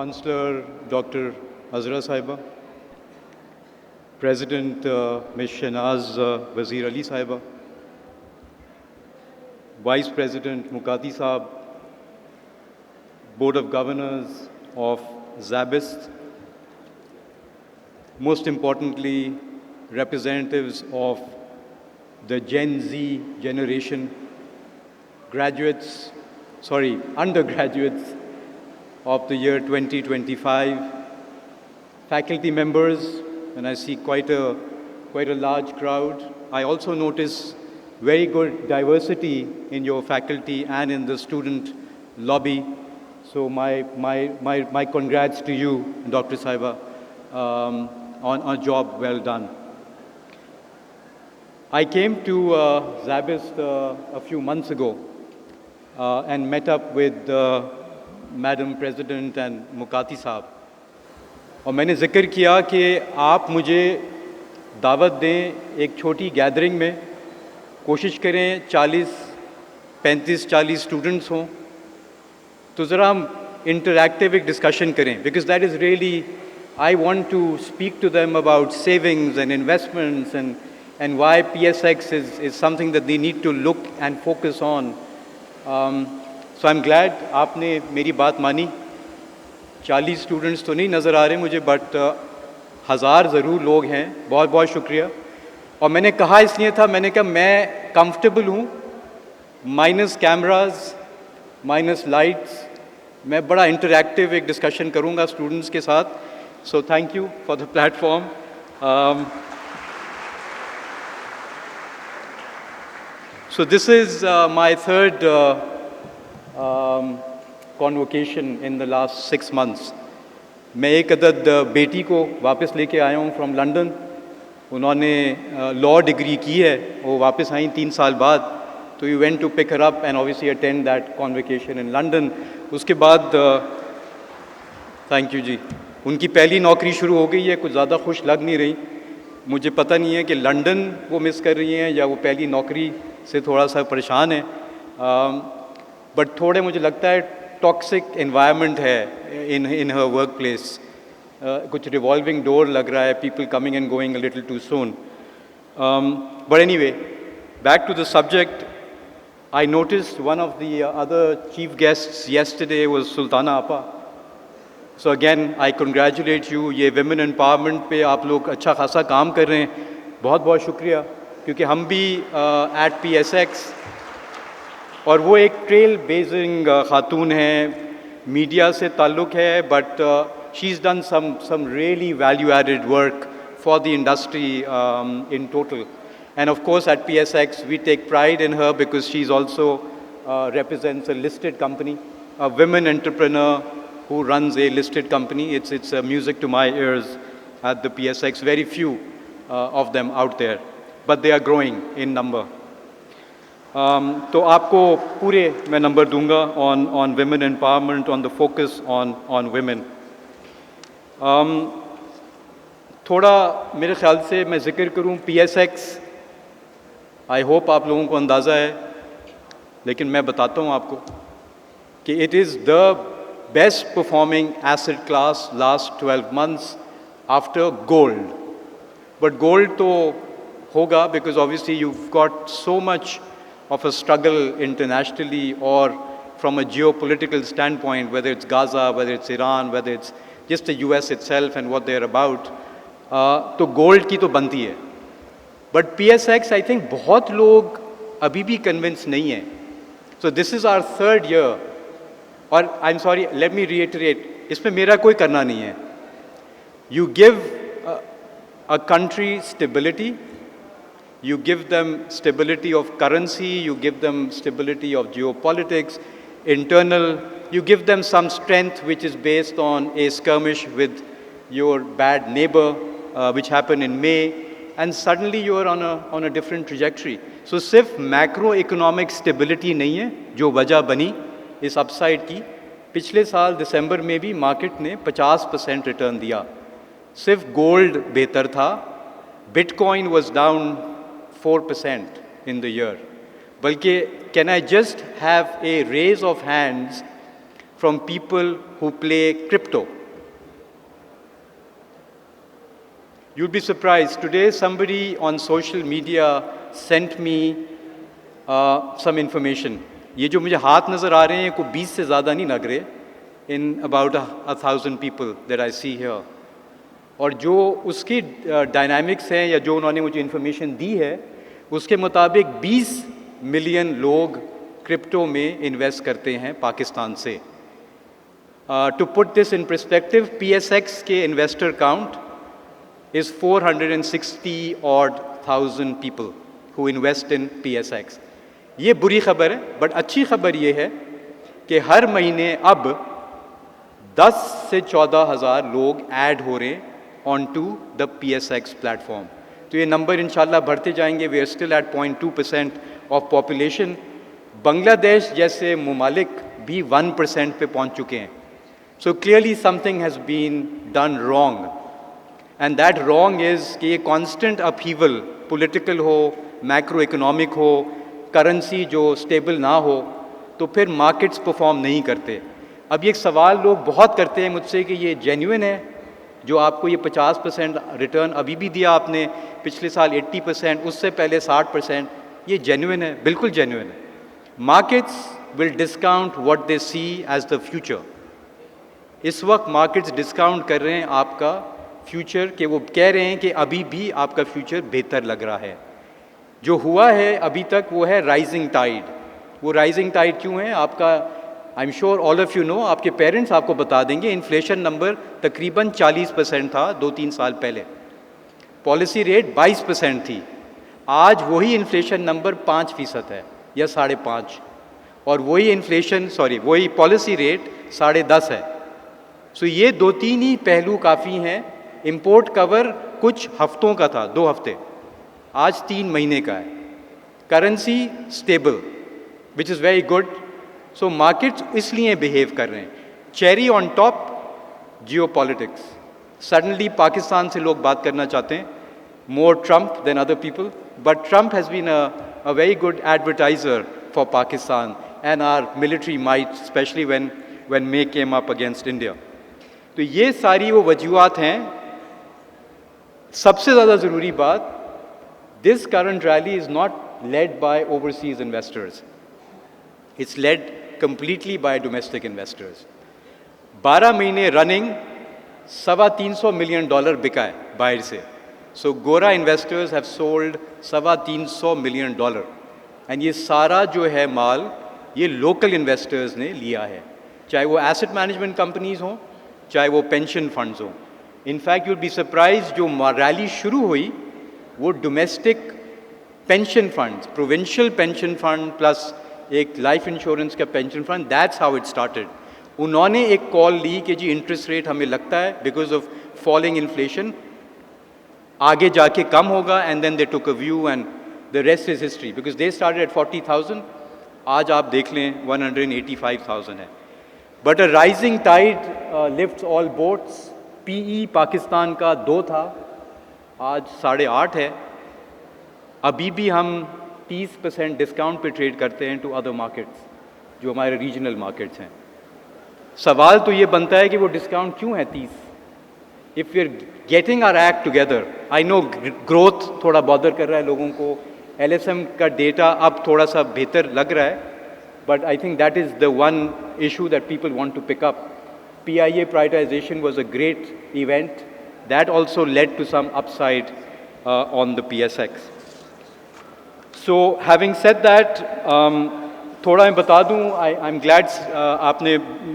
Chancellor Dr. Azra Saiba, President Ms. Shanaz Wazir Ali Saiba, Vice President Mukati Saab, Board of Governors of Zabist, most importantly, representatives of the Gen Z generation, undergraduates of the year 2025, faculty members, and I see quite a large crowd. I also notice very good diversity in your faculty and in the student lobby. So my congrats to you, Dr. Saiba, on a job well done. I came to Zabist a few months ago and met up with Madam President and Mukati साहब, और मैंने जिक्र किया कि आप मुझे दावत दें एक छोटी गैदरिंग में, कोशिश करें 35-40 स्टूडेंट्स हों, तो ज़रा हम इंटरैक्टिव एक डिस्कशन करें, because that is really I want to speak to them about savings and investments and why PSX is something that they need to look and focus on. So I'm glad आपने मेरी बात मानी. 40 students तो नहीं नज़र आ रहे मुझे, but 1000 ज़रूर लोग हैं. बहुत बहुत शुक्रिया. और मैंने कहा इसलिए था, मैंने कहा मैं कंफर्टेबल हूँ, माइनस कैमरास, माइनस लाइट्स, मैं बड़ा इंटरैक्टिव एक डिस्कशन करूँगा स्टूडेंट्स के साथ. So thank you for the platform. So this is my third convocation in the last 6 months. मैं एक अदद बेटी को वापस लेके आया हूँ from London. उन्होंने law degree की है, वो वापस आई 3 साल बाद. तो we went to pick her up and obviously attend that convocation in London. उसके बाद thank you जी, उनकी पहली नौकरी शुरू हो गई है. कुछ ज़्यादा खुश लग नहीं रही. मुझे पता नहीं है कि लंदन वो मिस कर रही हैं या वो पहली नौकरी से थोड़ा सा परेशान है. बट थोड़े मुझे लगता है टॉक्सिक एनवायरनमेंट है इन हर वर्क प्लेस. कुछ रिवॉल्विंग डोर लग रहा है, people coming and going a little too soon. But anyway, back to the subject. I noticed one of the other chief guests yesterday was Sultana Appa. So again, I congratulate you. ये women empowerment पे आप लोग अच्छा खासा काम कर रहे हैं. बहुत बहुत शुक्रिया, क्योंकि हम भी at PSX, और वो एक ट्रेल बेजिंग खातून है, मीडिया से ताल्लुक़ है, but she's done some really value added work for the industry in total. And of course at PSX we take pride in her because she's also represents a listed company, a women entrepreneur who runs a listed company. It's music to my ears at the PSX. Very few of them out there, but they are growing in number. तो आपको पूरे मैं number दूंगा on women empowerment, on the focus on women. थोड़ा मेरे ख्याल से मैं जिक्र करूं PSX. आई होप आप लोगों को अंदाज़ा है, लेकिन मैं बताता हूँ आपको कि it is the best performing asset class last 12 months after gold. But gold तो होगा because obviously you got so much of a struggle internationally और from a geopolitical standpoint, whether it's Gaza, whether it's Iran, whether it's just the US itself and what they're about. तो gold की तो बनती है. But PSX I think बहुत लोग अभी भी कन्विंस नहीं हैं. So this is our 3rd year. और I am sorry, let me reiterate, इसमें मेरा कोई करना नहीं है. You give a country stability, you give them stability of currency, you give them stability of geopolitics, internal, you give them some strength which is based on a skirmish with your bad neighbor, which happened in May, and suddenly you are on a different trajectory. So सिर्फ macroeconomic stability नहीं है जो वजह बनी इस upside की. पिछले साल दिसंबर में भी मार्केट ने 50% रिटर्न दिया. सिर्फ गोल्ड बेहतर था. Bitcoin was down 4% in the year. बल्कि can I just have a raise of hands from people who play crypto. You'd be surprised. Today, somebody on social media sent me some information. ये जो मुझे हाथ नज़र आ रहे हैं को 20 से ज़्यादा नहीं लग रहे, in about 1,000 people that I see here. और जो उसकी डायनामिक्स हैं या जो उन्होंने मुझे इन्फॉर्मेशन दी है, उसके मुताबिक 20 मिलियन लोग क्रिप्टो में इन्वेस्ट करते हैं पाकिस्तान से. To put this in perspective, PSX के investor count is 460,000 people who invest in PSX. ये बुरी खबर है, बट अच्छी खबर ये है कि हर महीने अब 10 से 14,000 लोग ऐड हो रहे हैं on to the PSX platform. तो ये नंबर इंशाल्लाह बढ़ते जाएंगे. We are still at 0.2% of population. Bangladesh जैसे ममालिक भी 1% पे पहुंच चुके हैं. So clearly something has been done wrong. And that wrong is कि ये कॉन्स्टेंट अपहीवल, पॉलिटिकल हो, मैक्रो इकोनॉमिक हो, करेंसी जो स्टेबल ना हो, तो फिर मार्केट्स परफॉर्म नहीं करते. अब ये एक सवाल लोग बहुत करते हैं मुझसे कि ये जेन्युइन है जो आपको ये 50% रिटर्न अभी भी दिया आपने, पिछले साल 80%, उससे पहले 60%, ये जेन्युइन है? बिल्कुल जेन्युइन है. Markets will discount what they see as the future. इस वक्त मार्केट्स डिस्काउंट कर रहे हैं आपका फ्यूचर, कि वो कह रहे हैं कि अभी भी आपका फ्यूचर बेहतर लग रहा है. जो हुआ है अभी तक वो है राइजिंग टाइड. वो राइजिंग टाइड क्यों है? आपका, I am sure all of you know, आपके पेरेंट्स आपको बता देंगे, इन्फ्लेशन नंबर तकरीबन 40% था 2-3 साल पहले. पॉलिसी रेट 22% थी. आज वही इन्फ्लेशन नंबर 5% है या 5.5%, और वही पॉलिसी रेट 10.5% है. सो ये 2-3 ही पहलू काफ़ी हैं. इंपोर्ट कवर कुछ हफ्तों का था, 2 हफ्ते, आज 3 महीने का है. Currency stable, which is very good. So markets इसलिए बिहेव कर रहे हैं. Cherry on top, geopolitics. Suddenly Pakistan से लोग बात करना चाहते हैं, more Trump than other people, but Trump has been a very good advertiser for Pakistan and our military might, specially when May came up against India. तो ये सारी वो वजूहात हैं. सबसे ज़्यादा ज़रूरी बात, this current rally is not led by overseas investors. It's led completely by domestic investors. 12 महीने रनिंग $325 मिलियन बिका है बाहर से. So गोरा investors have sold $325 million, and ये सारा जो है माल ये लोकल इन्वेस्टर्स ने लिया है, चाहे वो एसेट मैनेजमेंट कंपनीज हों, चाहे वो पेंशन फंड्स हों. इनफैक्ट यूड बी सरप्राइज, जो रैली शुरू हुई वो domestic pension funds, provincial pension fund plus एक लाइफ इंश्योरेंस का pension fund, that's how it started. उन्होंने एक कॉल ली कि जी इंटरेस्ट रेट हमें लगता है बिकॉज ऑफ फॉलिंग इन्फ्लेशन आगे जाके कम होगा, and then they took a view and the rest is history. Because they started at 40,000, आज आप देख लें 185,000 है. But a rising tide lifts all boats. PE Pakistan का 2 था, आज 8.5 है. अभी भी हम 30% डिस्काउंट पे ट्रेड करते हैं टू अदर मार्केट्स जो हमारे रीजनल मार्केट्स हैं. सवाल तो ये बनता है कि वो डिस्काउंट क्यों है 30? If we are getting our act together, I know growth थोड़ा बॉदर कर रहा है लोगों को, LSM का डेटा अब थोड़ा सा बेहतर लग रहा है, but I think that is the one issue that people want to pick up. PIA privatization was a great event that also led to some upside on the PSX. So having said that, थोड़ा मैं बता दूं, I'm glad आपने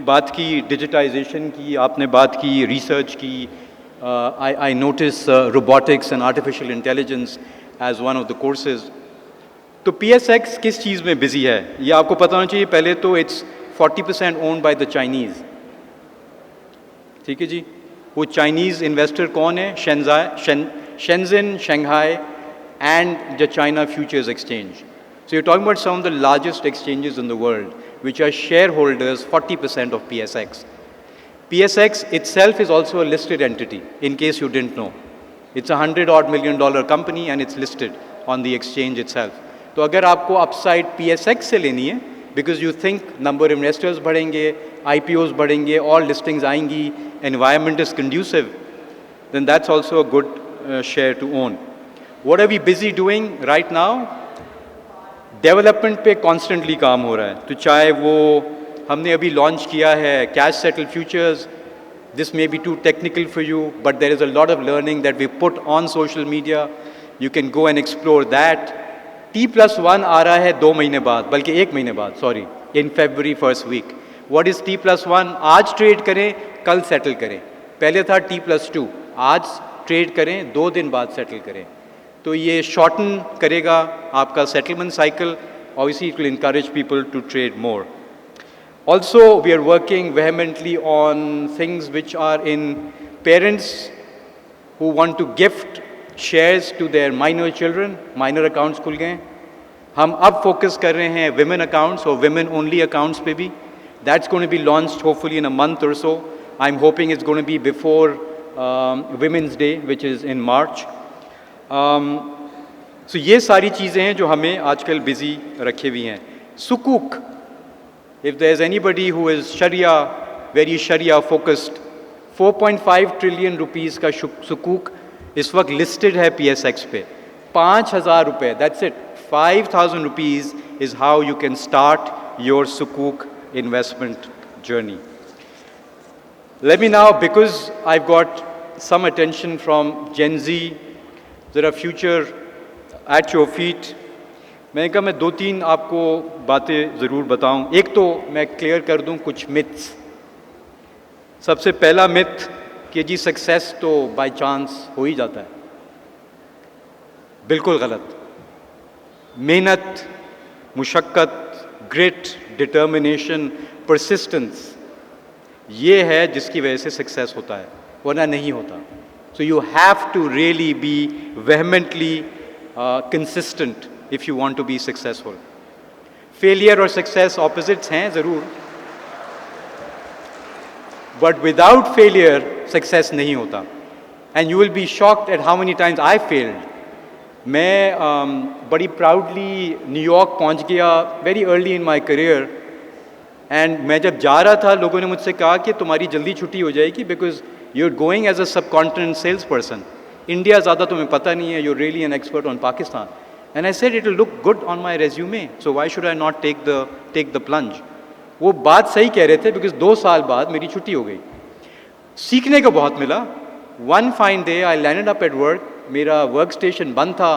बात की digitization की, आपने बात की research की. I notice robotics and artificial intelligence as one of the courses. तो PSX किस चीज़ में बिजी है ये आपको पता होना चाहिए. पहले तो it's 40% owned by the Chinese. ठीक है जी. वो चाइनीज़ इन्वेस्टर कौन है? Shenzhen, Shanghai and the China futures exchange. So you talking about some of the largest exchanges in the world which are share holders 40% of PSX. PSX itself is also a listed entity, in case you didn't know. It's a $100 million company and it's listed on the exchange itself. तो अगर आपको upside PSX से लेनी है, because you think number investors बढ़ेंगे, IPOs बढ़ेंगे, और listings आएंगी, environment is conducive, then that's also a good share to own. What are we busy doing right now? Development पे constantly काम हो रहा है, तो चाहे वो हमने अभी launch किया है cash settled futures. This may be too technical for you, but there is a lot of learning that we put on social media. You can go and explore that. T+1 आ रहा है 2 महीने बाद, बल्कि 1 महीने बाद, sorry, in February first week. What is T+1? आज trade करें, कल सेटल करें. पहले था T+2, आज ट्रेड करें, 2 दिन बाद सेटल करें. तो ये शॉर्टन करेगा आपका settlement cycle. Obviously, it will encourage people to trade more. Also, we are working vehemently on things which are in parents who want to gift shares to their minor children. Minor accounts खुल गए. हम अब focus कर रहे हैं women accounts और women only accounts पे भी. That's going to be launched hopefully in a month or so. I'm hoping it's going to be before Women's Day, which is in March. So ये सारी चीज़ें हैं जो हमें आजकल busy रखे हुए हैं. Sukuk. If there's anybody who is Sharia, very Sharia focused, 4.5 trillion rupees का sukuk इस वक्त listed है PSX पे. 5,000 रुपए, that's it. 5,000 rupees is how you can start your sukuk investment journey. Let me now, because I've got some attention from Gen Z, there are future at your feet. मैंने कहा मैं 2-3 आपको बातें ज़रूर बताऊं. एक तो मैं क्लियर कर दूं कुछ मिथ्स. सबसे पहला मिथ कि जी सक्सेस तो बाय चांस हो ही जाता है. बिल्कुल गलत. मेहनत, मुशक्क़त, ग्रिट, डिटर्मिनेशन, परसिस्टेंस, ये है जिसकी वजह से सक्सेस होता है, वरना नहीं होता. So you have to really be vehemently consistent if you want to be successful. Failure or success opposites हैं ज़रूर, but without failure success नहीं होता. And you will be shocked at how many times I failed. मैं बड़ी proudly New York पहुंच गया very early in my career, and मैं जब जा रहा था लोगों ने मुझसे कहा कि तुम्हारी जल्दी छुट्टी हो जाएगी because you're going as a subcontinent salesperson. India ज़्यादा तुम्हें पता नहीं है, you're really an expert on Pakistan. And I said it will look good on my resume, so why should I not take the plunge? वो बात सही कह रहे थे because 2 साल बाद मेरी छुट्टी हो गई. सीखने को बहुत मिला. One fine day I landed up at work. मेरा वर्क स्टेशन बंद था.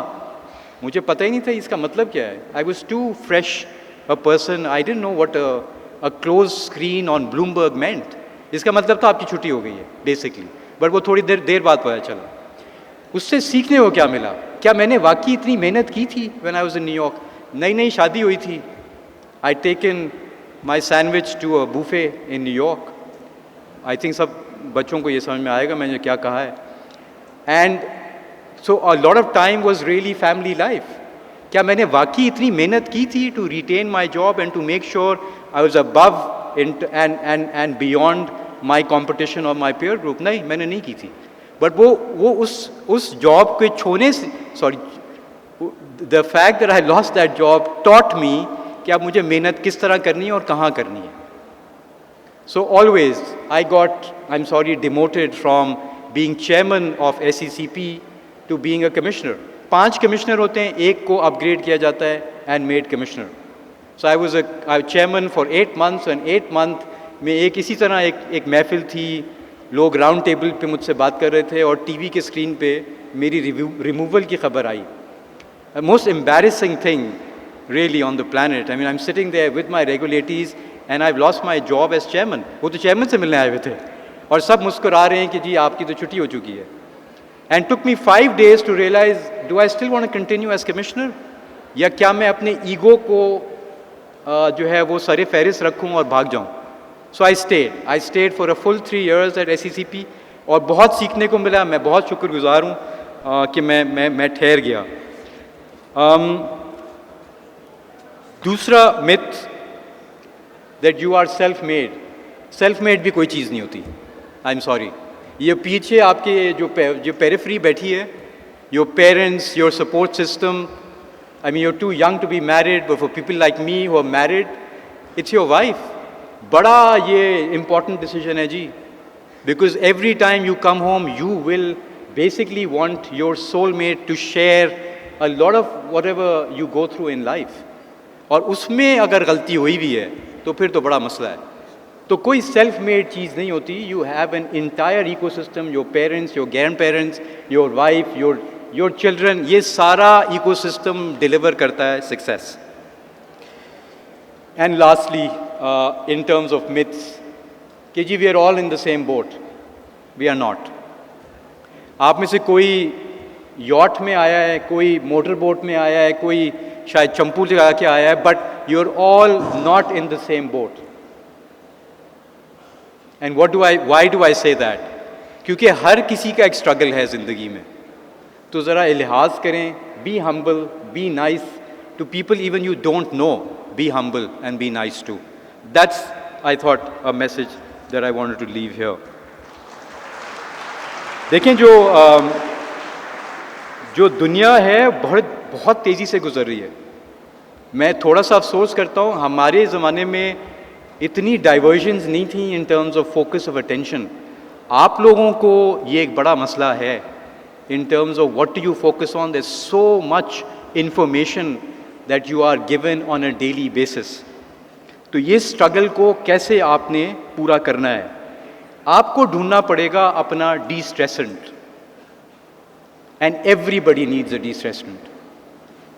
मुझे पता ही नहीं था इसका मतलब क्या है. I was too fresh a person. I didn't know what a closed screen on Bloomberg meant. इसका मतलब था आपकी छुट्टी हो गई है basically. But वो थोड़ी देर बाद पता चला. उससे सीखने को क्या मिला? क्या मैंने वाकई इतनी मेहनत की थी when I was in New York? नई शादी हुई थी. I'd taken my sandwich to a buffet in New York. I think सब बच्चों को ये समझ में आएगा मैंने क्या कहा है. And so a lot of time was really family life. क्या मैंने वाकई इतनी मेहनत की थी to retain my job and to make sure I was above and beyond my competition or my peer group? नहीं, मैंने नहीं की थी. बट वो उस जॉब के छोड़ने से, sorry, the fact that I lost that job taught me कि अब मुझे मेहनत किस तरह करनी है और कहाँ करनी है. So always I am sorry, demoted from being chairman of SECP to being a commissioner. 5 commissioner होते हैं, एक को अपग्रेड किया जाता है and made commissioner. So I was a chairman for 8 months, and 8 month में एक इसी तरह एक महफिल थी. लोग राउंड टेबल पे मुझसे बात कर रहे थे और टीवी के स्क्रीन पे मेरी रिमूवल की खबर आई. Most embarrassing thing really on the planet. I mean I am sitting there with my regulators and I have lost my job as chairman. वो तो चेयरमैन से मिलने आए हुए थे और सब मुस्कुरा रहे हैं कि जी आपकी तो छुट्टी हो चुकी है. And took me 5 days to realise, do I still want to continue as commissioner, या क्या मैं अपने ईगो को जो है वो सरे फहरिस्त रखूँ और भाग जाऊँ. So I stayed for a full 3 years at SECP और बहुत सीखने को मिला. मैं बहुत शुक्रगुजार हूँ कि मैं ठहर गया. दूसरा myth that you are self-made. Self-made भी कोई चीज़ नहीं होती. I'm sorry. ये पीछे आपके जो पेरिफेरी बैठी है, your parents, your support system. I mean, you're too young to be married, but for people like me who are married, it's your wife. बड़ा ये इम्पॉर्टेंट डिसीजन है जी, because every time you come home you will basically want your soulmate to share a lot of whatever you go through in life, और उसमें अगर गलती हुई भी है तो फिर तो बड़ा मसला है। तो कोई सेल्फ मेड चीज़ नहीं होती, you have an entire ecosystem, your parents, your grand parents, your wife, your children, ये सारा इकोसिस्टम डिलीवर करता है success. And lastly in terms of myths, कि जी we are all in the same boat, we are not. आप में से कोई यॉट में आया है, कोई मोटर बोट में आया है, कोई शायद चंपू लगा के आया है, but you are all not in the same boat. And why do I say that? क्योंकि हर किसी का एक स्ट्रगल है ज़िंदगी में। तो ज़रा लिहाज करें, be humble, be nice to people even you don't know, be humble and be nice to. That's I thought a message that I wanted to leave here. देखें, जो दुनिया है बहुत तेज़ी से गुजर रही है। मैं थोड़ा सा अफसोस करता हूँ, हमारे ज़माने में इतनी डाइवर्जन्स नहीं थी in terms of focus of attention. आप लोगों को ये एक बड़ा मसला है in terms of what do you focus on. There is so much information that you are given on a daily basis. तो ये स्ट्रगल को कैसे आपने पूरा करना है? आपको ढूंढना पड़ेगा अपना destressant, and everybody needs a destressant.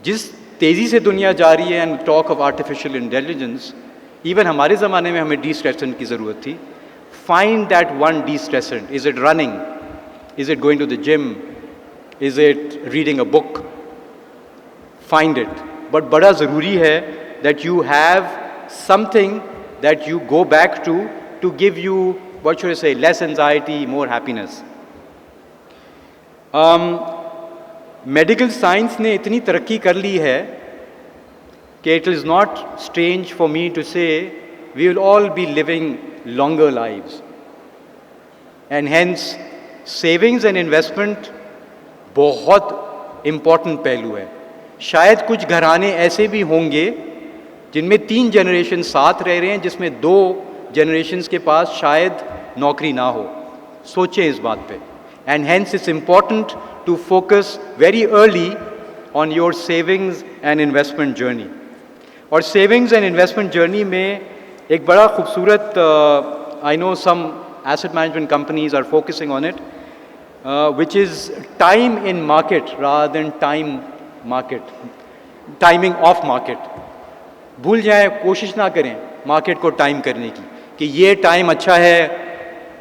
जिस तेज़ी से दुनिया जा रही है, and talk of artificial intelligence, even हमारे ज़माने में हमें डी-स्ट्रेसेंट की ज़रूरत थी। Find that one destressant. Is it running? Is it going to the gym? Is it reading a book? Find it. But बड़ा ज़रूरी है that you have something that you go back to give you, what should I से, less anxiety, more happiness. Medical science ने इतनी तरक्की कर ली है कि it is not strange for me to say we will all be living longer lives, and hence savings and investment बहुत important पहलू है। शायद कुछ घराने ऐसे भी होंगे जिनमें 3 जनरेशन साथ रह रहे हैं, जिसमें 2 जनरेशन्स के पास शायद नौकरी ना हो। सोचें इस बात पे। And hence it's important to focus very early on your savings and investment journey. और सेविंग्स एंड इन्वेस्टमेंट जर्नी में एक बड़ा खूबसूरत, I know some asset management companies are focusing on it, which is time in market rather than timing off market. भूल जाएं, कोशिश ना करें मार्केट को टाइम करने की कि ये टाइम अच्छा है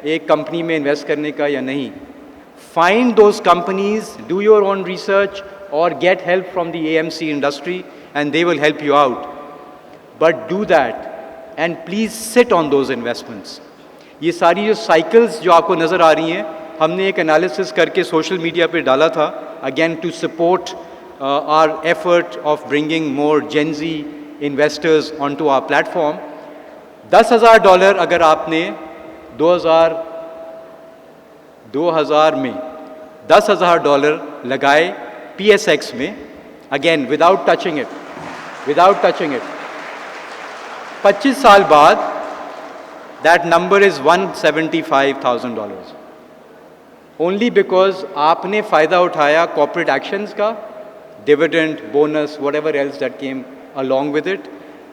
एक कंपनी में इन्वेस्ट करने का या नहीं। Find those companies, do your own research or get help from the AMC industry and they will help you out. But do that and please sit on those investments. ये सारी जो cycles जो आपको नज़र आ रही हैं, हमने एक एनालिसिस करके सोशल मीडिया पे डाला था, again to support our effort of bringing more Gen Z investors on to our platform. $10,000 अगर आपने 2000 में $10,000 लगाए PSX में, अगेन विदाउट टचिंग इट, 25 साल बाद that number is $175,000 only because आपने फ़ायदा उठाया कॉर्पोरेट एक्शंस का, dividend, bonus, whatever else that came along with it,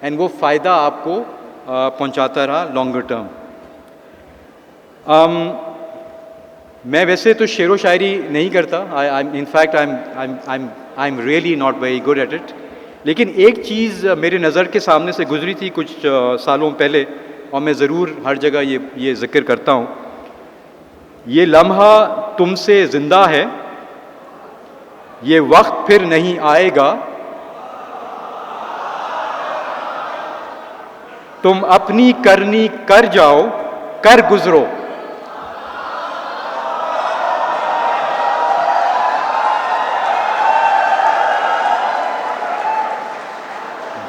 and वो फ़ायदा आपको पहुंचाता रहा लॉन्गर टर्म। मैं वैसे तो शेरो शायरी नहीं करता, in fact I am really not very good at it, लेकिन एक चीज़ मेरे नज़र के सामने से गुजरी थी कुछ सालों पहले, और मैं ज़रूर हर जगह ये जिक्र करता हूँ। ये लम्हा तुमसे ज़िंदा है, ये वक्त फिर नहीं आएगा, तुम अपनी करनी कर जाओ, कर गुजरो।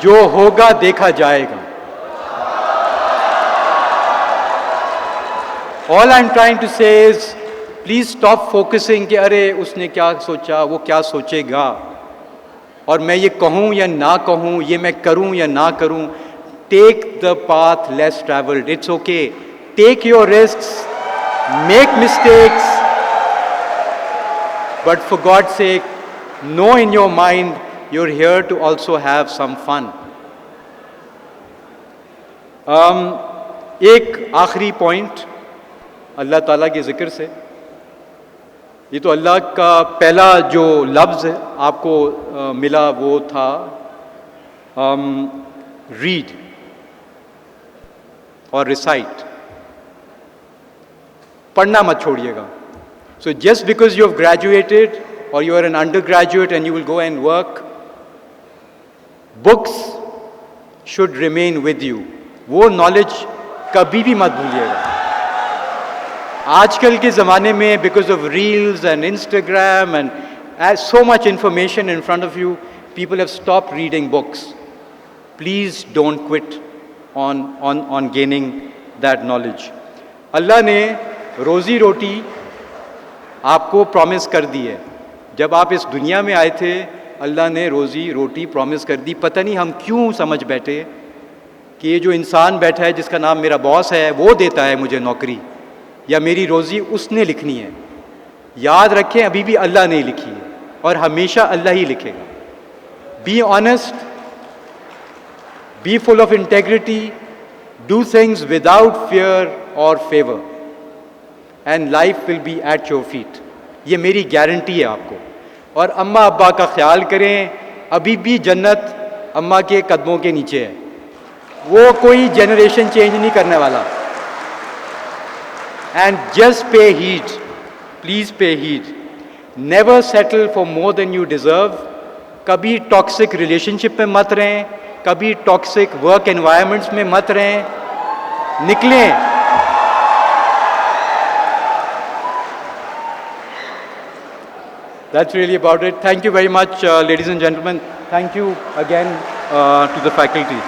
जो होगा देखा जाएगा। All I'm trying to say is, please stop focusing कि अरे उसने क्या सोचा, वो क्या सोचेगा, और मैं ये कहूँ या ना कहूँ, ये मैं करूँ या ना करूँ। take the path less traveled. It's okay. Take your risks, make mistakes, but for God's sake, know in your mind you're here to also have some fun. एक आखिरी पॉइंट अल्लाह ताला के ज़िक्र से, ये तो अल्लाह का पहला जो लफ्ज़ आपको मिला वो था रीड और रिसाइट, पढ़ना मत छोड़िएगा. So just because you have graduated or you are an undergraduate and you will go and work, books should remain with you. वो नॉलेज कभी भी मत भूलिएगा. आजकल के ज़माने में because of reels and Instagram and so much information in front of you, people have stopped reading books. Please don't quit on gaining that knowledge. अल्लाह ने रोज़ी रोटी आपको प्रॉमिस कर दी है. जब आप इस दुनिया में आए थे, अल्लाह ने रोज़ी रोटी प्रॉमिस कर दी. पता नहीं हम क्यों समझ बैठे कि ये जो इंसान बैठा है जिसका नाम मेरा बॉस है वो देता है मुझे नौकरी या मेरी रोज़ी उसने लिखनी है. याद रखें, अभी भी अल्लाह ने लिखी है और हमेशा अल्लाह ही लिखेगा. Be honest, be full of integrity, do things without fear और favour and life will be at your feet. ये मेरी गारंटी है आपको. और अम्मा अब्बा का ख्याल करें, अभी भी जन्नत अम्मा के कदमों के नीचे है. वो कोई जनरेशन चेंज नहीं करने वाला. And just pay heed, please pay heed. Never settle for more than you deserve. कभी टॉक्सिक रिलेशनशिप में मत रहें, कभी टॉक्सिक वर्क एनवायरनमेंट्स में मत रहें. निकलें. That's really about it. Thank you very much, ladies and gentlemen. Thank you again to the faculty.